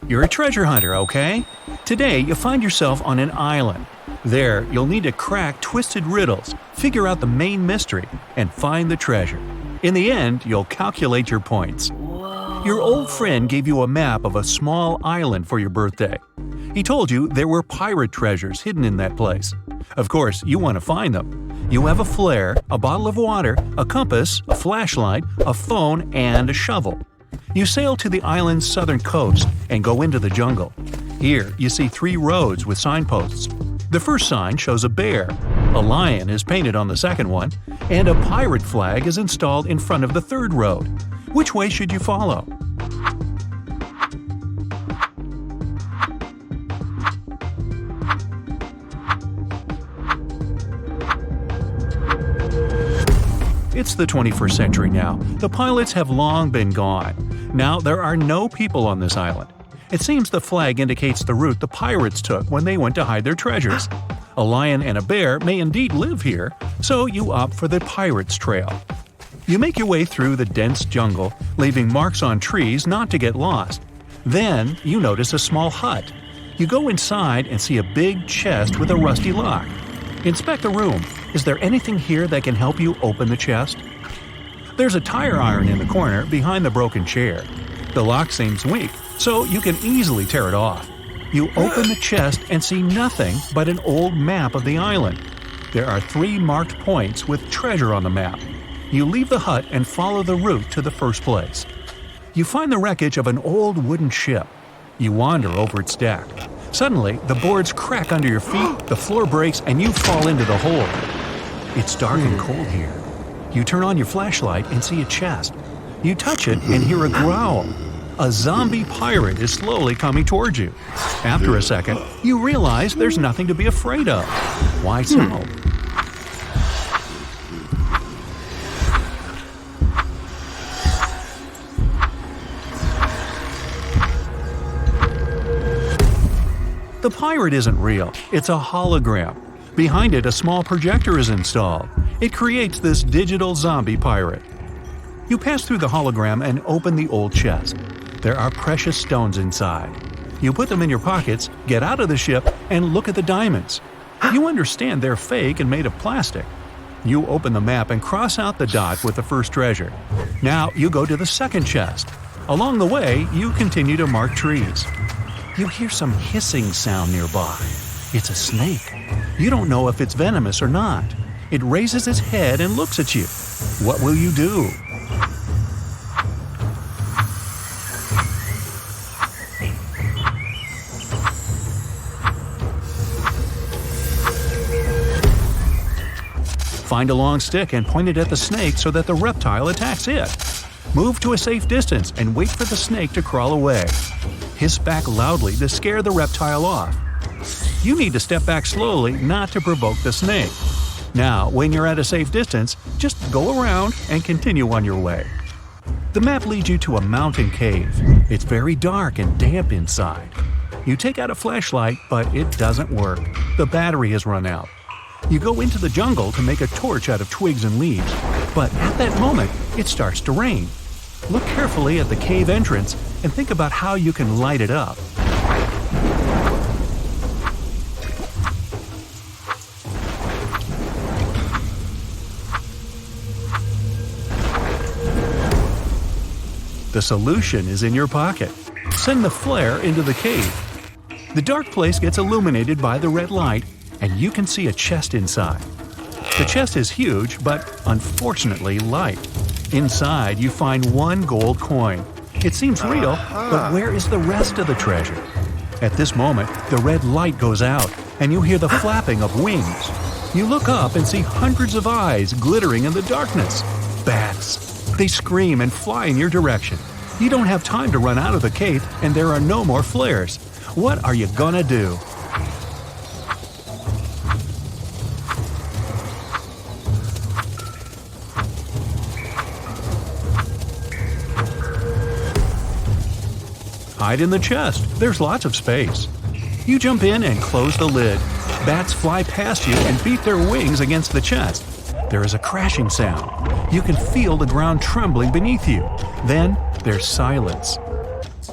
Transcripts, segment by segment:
You're a treasure hunter, okay? Today, you find yourself on an island. There, you'll need to crack twisted riddles, figure out the main mystery, and find the treasure. In the end, you'll calculate your points. Your old friend gave you a map of a small island for your birthday. He told you there were pirate treasures hidden in that place. Of course, you want to find them. You have a flare, a bottle of water, a compass, a flashlight, a phone, and a shovel. You sail to the island's southern coast and go into the jungle. Here, you see 3 roads with signposts. The first sign shows a bear, a lion is painted on the second one, and a pirate flag is installed in front of the third road. Which way should you follow? It's the 21st century now. The pilots have long been gone. Now there are no people on this island. It seems the flag indicates the route the pirates took when they went to hide their treasures. A lion and a bear may indeed live here, so you opt for the pirates' trail. You make your way through the dense jungle, leaving marks on trees not to get lost. Then you notice a small hut. You go inside and see a big chest with a rusty lock. Inspect the room. Is there anything here that can help you open the chest? There's a tire iron in the corner behind the broken chair. The lock seems weak, so you can easily tear it off. You open the chest and see nothing but an old map of the island. There are 3 marked points with treasure on the map. You leave the hut and follow the route to the first place. You find the wreckage of an old wooden ship. You wander over its deck. Suddenly, the boards crack under your feet, the floor breaks, and you fall into the hole. It's dark and cold here. You turn on your flashlight and see a chest. You touch it and hear a growl. A zombie pirate is slowly coming towards you. After a second, you realize there's nothing to be afraid of. Why so? The pirate isn't real. It's a hologram. Behind it, a small projector is installed. It creates this digital zombie pirate. You pass through the hologram and open the old chest. There are precious stones inside. You put them in your pockets, get out of the ship, and look at the diamonds. You understand they're fake and made of plastic. You open the map and cross out the dot with the first treasure. Now you go to the second chest. Along the way, you continue to mark trees. You hear some hissing sound nearby. It's a snake. You don't know if it's venomous or not. It raises its head and looks at you. What will you do? Find a long stick and point it at the snake so that the reptile attacks it. Move to a safe distance and wait for the snake to crawl away. Hiss back loudly to scare the reptile off. You need to step back slowly not to provoke the snake. Now, when you're at a safe distance, just go around and continue on your way. The map leads you to a mountain cave. It's very dark and damp inside. You take out a flashlight, but it doesn't work. The battery has run out. You go into the jungle to make a torch out of twigs and leaves, but at that moment, it starts to rain. Look carefully at the cave entrance and think about how you can light it up. The solution is in your pocket. Send the flare into the cave. The dark place gets illuminated by the red light, and you can see a chest inside. The chest is huge, but unfortunately light. Inside, you find 1 gold coin. It seems real, but where is the rest of the treasure? At this moment, the red light goes out, and you hear the flapping of wings. You look up and see hundreds of eyes glittering in the darkness. Bats. They scream and fly in your direction. You don't have time to run out of the cave, and there are no more flares. What are you gonna do? Hide in the chest. There's lots of space. You jump in and close the lid. Bats fly past you and beat their wings against the chest. There is a crashing sound. You can feel the ground trembling beneath you. Then there's silence.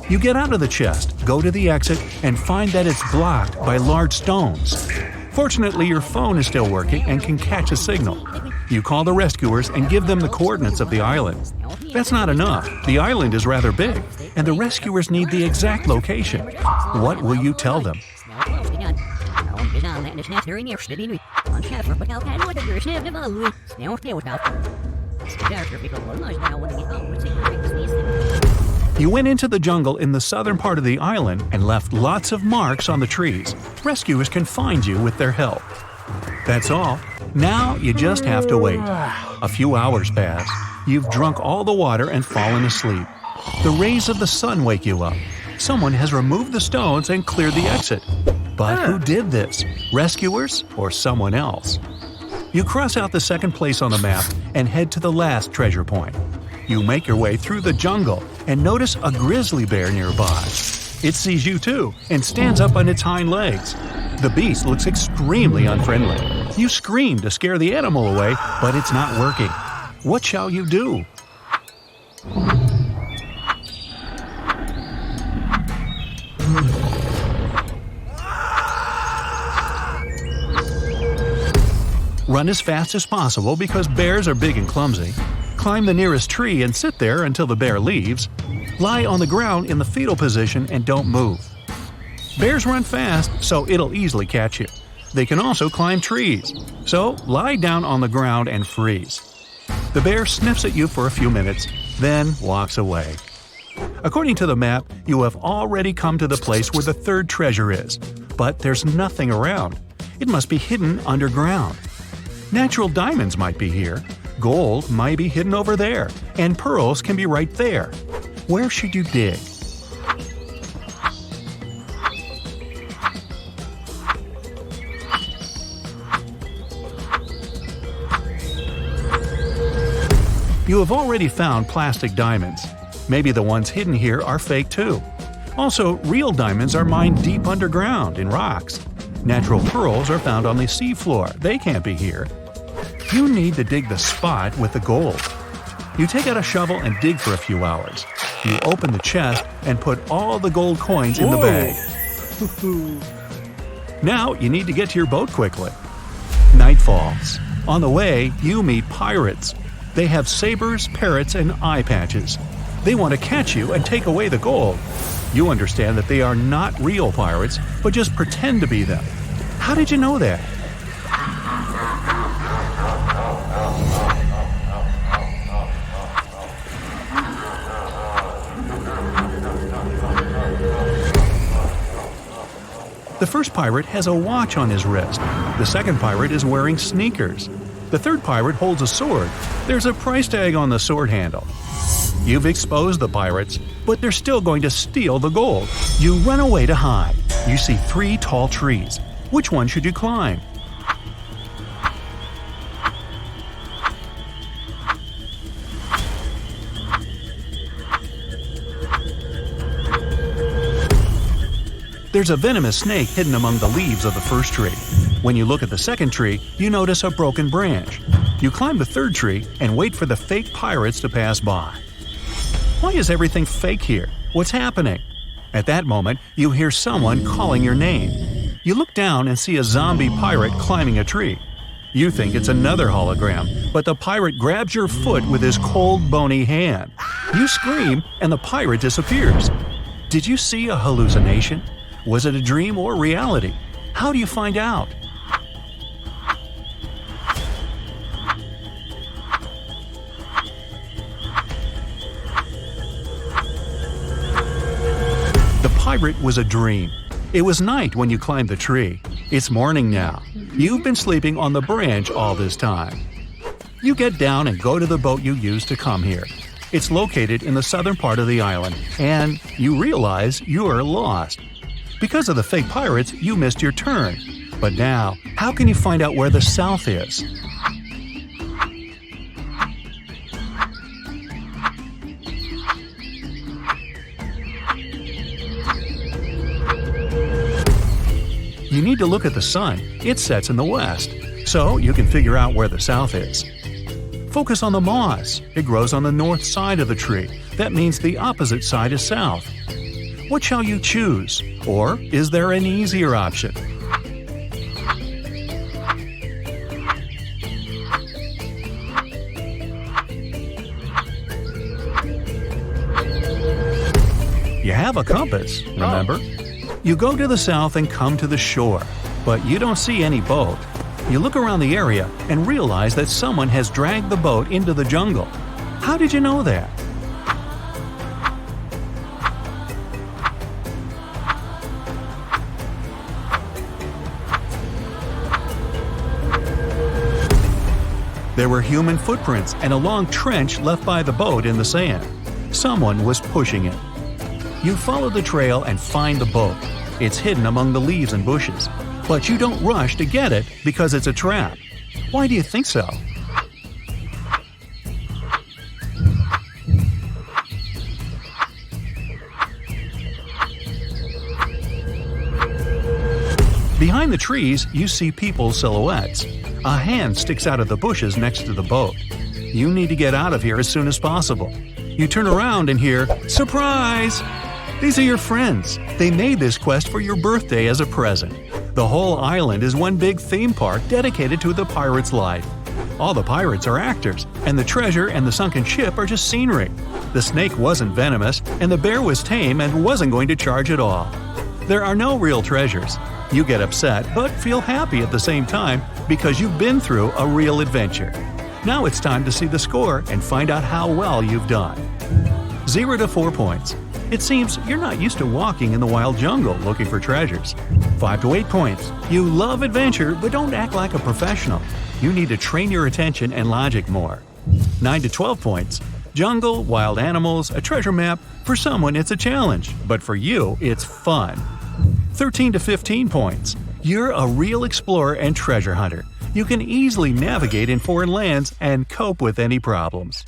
You get out of the chest, go to the exit, and find that it's blocked by large stones. Fortunately, your phone is still working and can catch a signal. You call the rescuers and give them the coordinates of the island. That's not enough. The island is rather big, and the rescuers need the exact location. What will you tell them? You went into the jungle in the southern part of the island and left lots of marks on the trees. Rescuers can find you with their help. That's all. Now you just have to wait. A few hours pass. You've drunk all the water and fallen asleep. The rays of the sun wake you up. Someone has removed the stones and cleared the exit. But who did this? Rescuers or someone else? You cross out the second place on the map and head to the last treasure point. You make your way through the jungle and notice a grizzly bear nearby. It sees you too and stands up on its hind legs. The beast looks extremely unfriendly. You scream to scare the animal away, but it's not working. What shall you do? Run as fast as possible because bears are big and clumsy. Climb the nearest tree and sit there until the bear leaves. Lie on the ground in the fetal position and don't move. Bears run fast, so it'll easily catch you. They can also climb trees. So lie down on the ground and freeze. The bear sniffs at you for a few minutes, then walks away. According to the map, you have already come to the place where the third treasure is, but there's nothing around. It must be hidden underground. Natural diamonds might be here, gold might be hidden over there, and pearls can be right there. Where should you dig? You have already found plastic diamonds. Maybe the ones hidden here are fake too. Also, real diamonds are mined deep underground in rocks. Natural pearls are found on the seafloor. They can't be here. You need to dig the spot with the gold. You take out a shovel and dig for a few hours. You open the chest and put all the gold coins in the bag. Now you need to get to your boat quickly. Night falls. On the way, you meet pirates. They have sabers, parrots, and eye patches. They want to catch you and take away the gold. You understand that they are not real pirates, but just pretend to be them. How did you know that? The first pirate has a watch on his wrist. The second pirate is wearing sneakers. The third pirate holds a sword. There's a price tag on the sword handle. You've exposed the pirates, but they're still going to steal the gold. You run away to hide. You see 3 tall trees. Which one should you climb? There's a venomous snake hidden among the leaves of the first tree. When you look at the second tree, you notice a broken branch. You climb the third tree and wait for the fake pirates to pass by. Why is everything fake here? What's happening? At that moment, you hear someone calling your name. You look down and see a zombie pirate climbing a tree. You think it's another hologram, but the pirate grabs your foot with his cold, bony hand. You scream, and the pirate disappears. Did you see a hallucination? Was it a dream or reality? How do you find out? The pirate was a dream. It was night when you climbed the tree. It's morning now. You've been sleeping on the branch all this time. You get down and go to the boat you used to come here. It's located in the southern part of the island, and you realize you're lost. Because of the fake pirates, you missed your turn. But now, how can you find out where the south is? You need to look at the sun. It sets in the west, so you can figure out where the south is. Focus on the moss. It grows on the north side of the tree. That means the opposite side is south. What shall you choose? Or is there an easier option? You have a compass, remember? You go to the south and come to the shore, but you don't see any boat. You look around the area and realize that someone has dragged the boat into the jungle. How did you know that? There were human footprints and a long trench left by the boat in the sand. Someone was pushing it. You follow the trail and find the boat. It's hidden among the leaves and bushes. But you don't rush to get it because it's a trap. Why do you think so? Behind the trees, you see people's silhouettes. A hand sticks out of the bushes next to the boat. You need to get out of here as soon as possible. You turn around and hear, "Surprise!" These are your friends. They made this quest for your birthday as a present. The whole island is one big theme park dedicated to the pirate's life. All the pirates are actors, and the treasure and the sunken ship are just scenery. The snake wasn't venomous, and the bear was tame and wasn't going to charge at all. There are no real treasures. You get upset, but feel happy at the same time because you've been through a real adventure. Now it's time to see the score and find out how well you've done. 0 to 4 points. It seems you're not used to walking in the wild jungle looking for treasures. 5 to 8 points. You love adventure, but don't act like a professional. You need to train your attention and logic more. 9 to 12 points. Jungle, wild animals, a treasure map. For someone, it's a challenge, but for you, it's fun. 13 to 15 points. You're a real explorer and treasure hunter. You can easily navigate in foreign lands and cope with any problems.